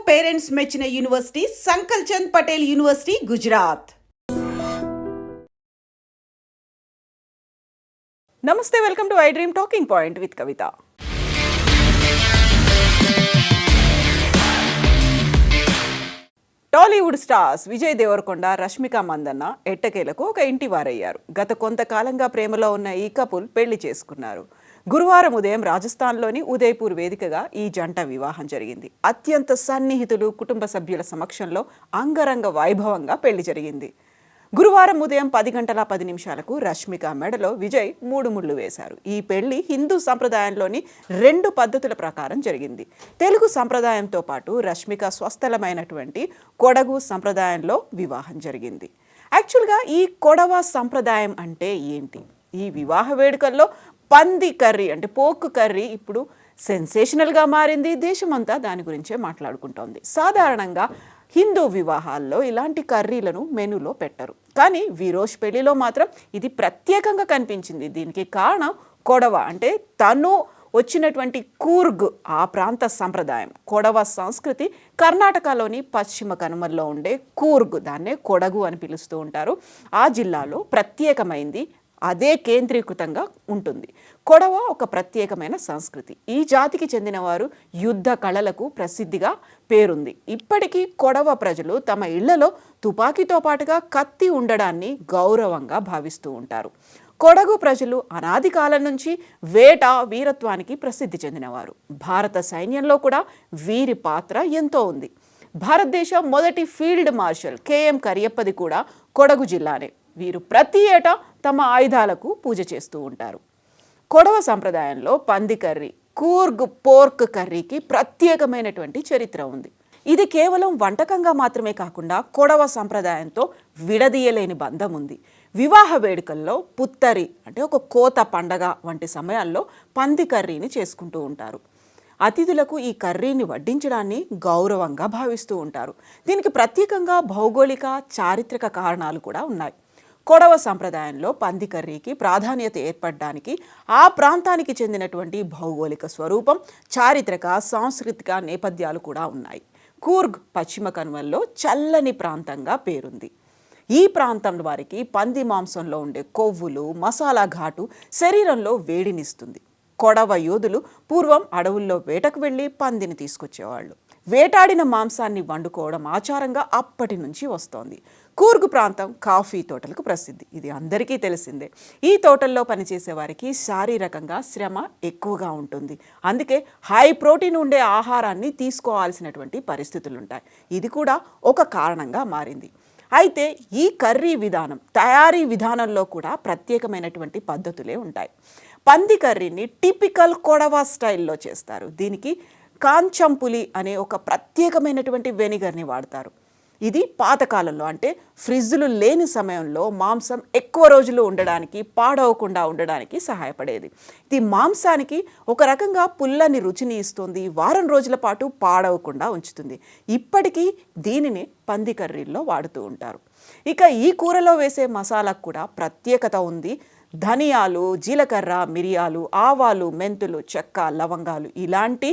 Parents మెచ్చిన university Sankalchand Patel university Gujarat. నమస్తే, welcome to I dream talking point with Kavitha. Tollywood stars Vijay Deverakonda, Rashmika Mandanna ఎట్టకేలకు ఒక ఇంటి వారయ్యారు. గత కొంతకాలంగా ప్రేమలో ఉన్న ఈ కపుల్ పెళ్లి చేసుకున్నారు. గురువారం ఉదయం రాజస్థాన్లోని ఉదయ్పూర్ వేదికగా ఈ జంట వివాహం జరిగింది. అత్యంత సన్నిహితులు, కుటుంబ సభ్యుల సమక్షంలో అంగరంగ వైభవంగా పెళ్లి జరిగింది. గురువారం ఉదయం 10:10 రష్మిక మెడలో విజయ్ 3 ముళ్ళు వేశారు. ఈ పెళ్లి హిందూ సంప్రదాయంలోని 2 పద్ధతుల ప్రకారం జరిగింది. తెలుగు సంప్రదాయంతో పాటు రష్మిక స్వస్థలమైనటువంటి కొడగు సంప్రదాయంలో వివాహం జరిగింది. యాక్చువల్గా ఈ కొడవ సంప్రదాయం అంటే ఏంటి? ఈ వివాహ వేడుకల్లో పంది కర్రీ అంటే పోక్ కర్రీ ఇప్పుడు సెన్సేషనల్గా మారింది. దేశమంతా దాని గురించే మాట్లాడుకుంటోంది. సాధారణంగా హిందూ వివాహాల్లో ఇలాంటి కర్రీలను మెనూలో పెట్టరు, కానీ విరోష్ పెళ్లిలో మాత్రం ఇది ప్రత్యేకంగా కనిపించింది. దీనికి కారణం కొడవ అంటే తను వచ్చినటువంటి కూర్గ్ ఆ ప్రాంత సంప్రదాయం. కొడవ సంస్కృతి కర్ణాటకలోని పశ్చిమ కనుమల్లో ఉండే కూర్గ్, దాన్నే కొడగు అని పిలుస్తూ ఉంటారు. ఆ జిల్లాలో ప్రత్యేకమైంది, అదే కేంద్రీకృతంగా ఉంటుంది. కొడవ ఒక ప్రత్యేకమైన సంస్కృతి. ఈ జాతికి చెందినవారు యుద్ధ కళలకు ప్రసిద్ధిగా పేరుంది. ఇప్పటికీ కొడవ ప్రజలు తమ ఇళ్లలో తుపాకీతో పాటుగా కత్తి ఉండడాన్ని గౌరవంగా భావిస్తూ ఉంటారు. కొడగు ప్రజలు అనాది కాలం నుంచి వేట, వీరత్వానికి ప్రసిద్ధి చెందినవారు. భారత సైన్యంలో కూడా వీరి పాత్ర ఎంతో ఉంది. భారతదేశం మొదటి ఫీల్డ్ మార్షల్ కెఎం కరియప్పది కూడా కొడగు జిల్లానే. వీరు ప్రతి ఏటా తమ ఆయుధాలకు పూజ చేస్తూ ఉంటారు. కొడవ సంప్రదాయంలో పంది కర్రీ, కూర్గ్ పోర్క్ కర్రీకి ప్రత్యేకమైనటువంటి చరిత్ర ఉంది. ఇది కేవలం వంటకంగా మాత్రమే కాకుండా కొడవ సంప్రదాయంతో విడదీయలేని బంధం ఉంది. వివాహ వేడుకల్లో పుత్తరి అంటే ఒక కోత పండగ వంటి సమయాల్లో పంది కర్రీని చేసుకుంటూ ఉంటారు. అతిథులకు ఈ కర్రీని వడ్డించడాన్ని గౌరవంగా భావిస్తూ ఉంటారు. దీనికి ప్రత్యేకంగా భౌగోళిక, చారిత్రక కారణాలు కూడా ఉన్నాయి. కొడవ సంప్రదాయంలో పంది కర్రీకి ప్రాధాన్యత ఏర్పడడానికి ఆ ప్రాంతానికి చెందినటువంటి భౌగోళిక స్వరూపం, చారిత్రక, సాంస్కృతిక నేపథ్యాలు కూడా ఉన్నాయి. కూర్గ్ పశ్చిమ కనుమల్లో చల్లని ప్రాంతంగా పేరుంది. ఈ ప్రాంతం వారికి పంది మాంసంలో ఉండే కొవ్వులు, మసాలా ఘాటు శరీరంలో వేడినిస్తుంది. కొడవ యోధులు పూర్వం అడవుల్లో వేటకు వెళ్ళి పందిని తీసుకొచ్చేవాళ్ళు. వేటాడిన మాంసాన్ని వండుకోవడం ఆచారంగా అప్పటి నుంచి వస్తోంది. కూర్గ్ ప్రాంతం కాఫీ తోటలకు ప్రసిద్ధి. ఇది అందరికీ తెలిసిందే. ఈ తోటల్లో పనిచేసే వారికి శారీరకంగా శ్రమ ఎక్కువగా ఉంటుంది. అందుకే హై ప్రోటీన్ ఉండే ఆహారాన్ని తీసుకోవాల్సినటువంటి పరిస్థితులు ఉంటాయి. ఇది కూడా ఒక కారణంగా మారింది. అయితే ఈ కర్రీ విధానం, తయారీ విధానంలో కూడా ప్రత్యేకమైనటువంటి పద్ధతులే ఉంటాయి. పంది కర్రీని టిపికల్ కొడవ స్టైల్లో చేస్తారు. దీనికి కాంచంపులి అనే ఒక ప్రత్యేకమైనటువంటి వెనిగర్ని వాడతారు. ఇది పాతకాలంలో అంటే ఫ్రిడ్జ్లు లేని సమయంలో మాంసం ఎక్కువ రోజులు ఉండడానికి, పాడవకుండా ఉండడానికి సహాయపడేది. ఇది మాంసానికి ఒక రకంగా పుల్లని రుచిని ఇస్తుంది, వారం రోజుల పాటు పాడవకుండా ఉంచుతుంది. ఇప్పటికీ దీనిని పంది కర్రీల్లో వాడుతూ ఉంటారు. ఇక ఈ కూరలో వేసే మసాలాకు కూడా ప్రత్యేకత ఉంది. ధనియాలు, జీలకర్ర, మిరియాలు, ఆవాలు, మెంతులు, చెక్క, లవంగాలు ఇలాంటి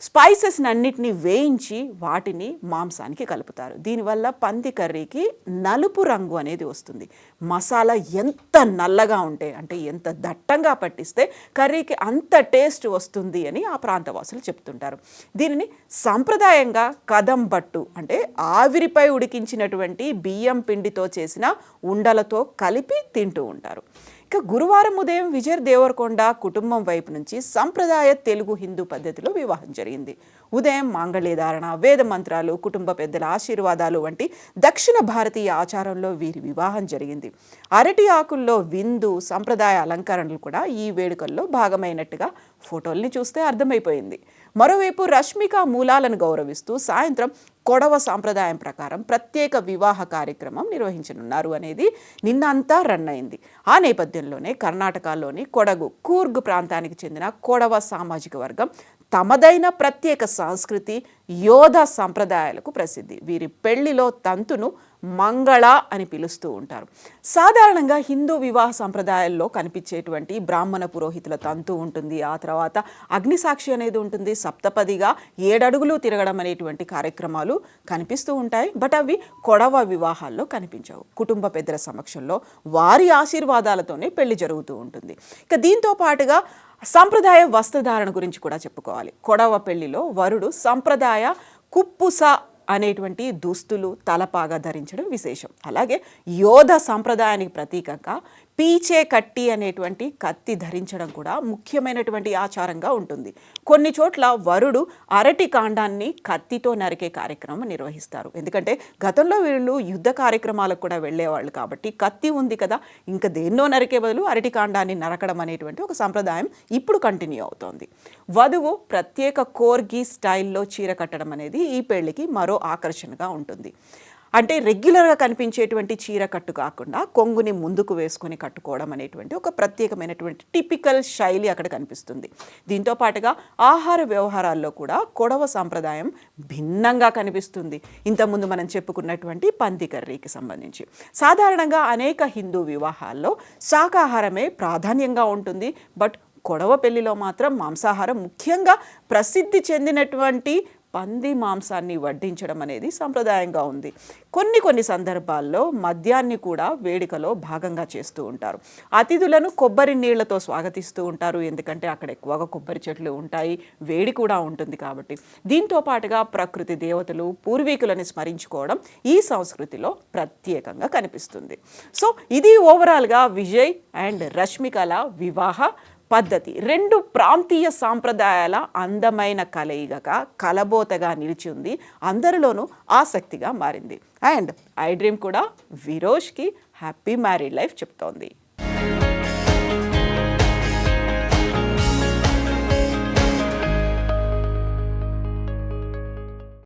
స్పైసెస్ అన్నిటినీ వేయించి వాటిని మాంసానికి కలుపుతారు. దీనివల్ల పంది కర్రీకి నలుపు రంగు అనేది వస్తుంది. మసాలా ఎంత నల్లగా ఉంటే అంటే ఎంత దట్టంగా పట్టిస్తే కర్రీకి అంత టేస్ట్ వస్తుంది అని ఆ ప్రాంతవాసులు చెప్తుంటారు. దీనిని సంప్రదాయంగా కదంబట్టు అంటే ఆవిరిపై ఉడికించినటువంటి బియ్యం పిండితో చేసిన ఉండలతో కలిపి తింటూ ఉంటారు. ఇక గురువారం ఉదయం విజయ్ దేవరకొండ కుటుంబం వైపు నుంచి సంప్రదాయ తెలుగు హిందూ పద్ధతిలో వివాహం జరిగింది. ఉదయం మాంగళ్యధారణ, వేద మంత్రాలు, కుటుంబ పెద్దల ఆశీర్వాదాలు వంటి దక్షిణ భారతీయ ఆచారంలో వీరి వివాహం జరిగింది. అరటి ఆకుల్లో విందు, సంప్రదాయ అలంకరణలు కూడా ఈ వేడుకల్లో భాగమైనట్టుగా ఫోటోల్ని చూస్తే అర్థమైపోయింది. మరోవైపు రష్మిక మూలాలను గౌరవిస్తూ సాయంత్రం కొడవ సాంప్రదాయం ప్రకారం ప్రత్యేక వివాహ కార్యక్రమం నిర్వహించనున్నారు అనేది నిన్నంతా రన్ అయింది. ఆ నేపథ్యంలోనే కర్ణాటకలోని కొడగు, కూర్గ్ ప్రాంతానికి చెందిన కొడవ సామాజిక వర్గం తమదైన ప్రత్యేక సంస్కృతి, యోధ సంప్రదాయాలకు ప్రసిద్ధి. వీరి పెళ్లిలో తంతును మంగళ అని పిలుస్తూ ఉంటారు. సాధారణంగా హిందూ వివాహ సంప్రదాయాల్లో కనిపించేటువంటి బ్రాహ్మణ పురోహితుల తంతు ఉంటుంది, ఆ తర్వాత అగ్నిసాక్షి అనేది ఉంటుంది, సప్తపదిగా 7 అడుగులు తిరగడం అనేటువంటి కార్యక్రమాలు కనిపిస్తూ ఉంటాయి. బట్ అవి కొడవ వివాహాల్లో కనిపించవు. కుటుంబ పెద్దల సమక్షంలో వారి ఆశీర్వాదాలతోనే పెళ్లి జరుగుతూ ఉంటుంది. ఇక దీంతో పాటుగా సంప్రదాయ వస్త్రధారణ గురించి కూడా చెప్పుకోవాలి. కొడవ పెళ్లిలో వరుడు సంప్రదాయ కుప్పుస అనేటువంటి దుస్తులు, తలపాగా ధరించడం విశేషం. అలాగే యోధ సంప్రదాయానికి ప్రతీకంగా పీచే కట్టి అనేటువంటి కత్తి ధరించడం కూడా ముఖ్యమైనటువంటి ఆచారంగా ఉంటుంది. కొన్ని చోట్ల వరుడు అరటి కాండాన్ని కత్తితో నరికే కార్యక్రమం నిర్వహిస్తారు. ఎందుకంటే గతంలో వీళ్ళు యుద్ధ కార్యక్రమాలకు కూడా వెళ్ళేవాళ్ళు కాబట్టి కత్తి ఉంది కదా, ఇంకా దేన్నో నరికే బదులు అరటి కాండాన్ని నరకడం అనేటువంటి ఒక సంప్రదాయం ఇప్పుడు కంటిన్యూ అవుతోంది. వధువు ప్రత్యేక కోర్గి స్టైల్లో చీర కట్టడం అనేది ఈ పెళ్లికి మరో ఆకర్షణగా ఉంటుంది. అంటే రెగ్యులర్గా కనిపించేటువంటి చీర కట్టు కాకుండా కొంగుని ముందుకు వేసుకొని కట్టుకోవడం అనేటువంటి ఒక ప్రత్యేకమైనటువంటి టిపికల్ శైలి అక్కడ కనిపిస్తుంది. దీంతో పాటుగా ఆహార వ్యవహారాల్లో కూడా కొడవ సాంప్రదాయం భిన్నంగా కనిపిస్తుంది. ఇంతకుముందు మనం చెప్పుకున్నటువంటి పంది కర్రీకి సంబంధించి సాధారణంగా అనేక హిందూ వివాహాల్లో శాకాహారమే ప్రాధాన్యంగా ఉంటుంది. బట్ కొడవ పెళ్లిలో మాత్రం మాంసాహారం, ముఖ్యంగా ప్రసిద్ధి చెందినటువంటి పంది మాంసాన్ని వడ్డించడం అనేది సంప్రదాయంగా ఉంది. కొన్ని సందర్భాల్లో మద్యాన్ని కూడా వేడుకలో భాగంగా చేస్తూ ఉంటారు. అతిథులను కొబ్బరి నీళ్లతో స్వాగతిస్తూ ఉంటారు. ఎందుకంటే అక్కడ ఎక్కువగా కొబ్బరి చెట్లు ఉంటాయి, వేడి కూడా ఉంటుంది కాబట్టి. దీంతో పాటుగా ప్రకృతి దేవతలు, పూర్వీకులను స్మరించుకోవడం ఈ సంస్కృతిలో ప్రత్యేకంగా కనిపిస్తుంది. సో ఇది ఓవరాల్గా విజయ్ అండ్ రష్మికల వివాహ పద్ధతి. 2 ప్రాంతీయ సాంప్రదాయాల అందమైన కలయికగా కలబోతగా నిలిచి ఉంది. అందరిలోనూ ఆసక్తిగా మారింది. అండ్ ఐ డ్రీమ్ కూడా విరోష్కి హ్యాపీ మ్యారీడ్ లైఫ్ చెప్తోంది.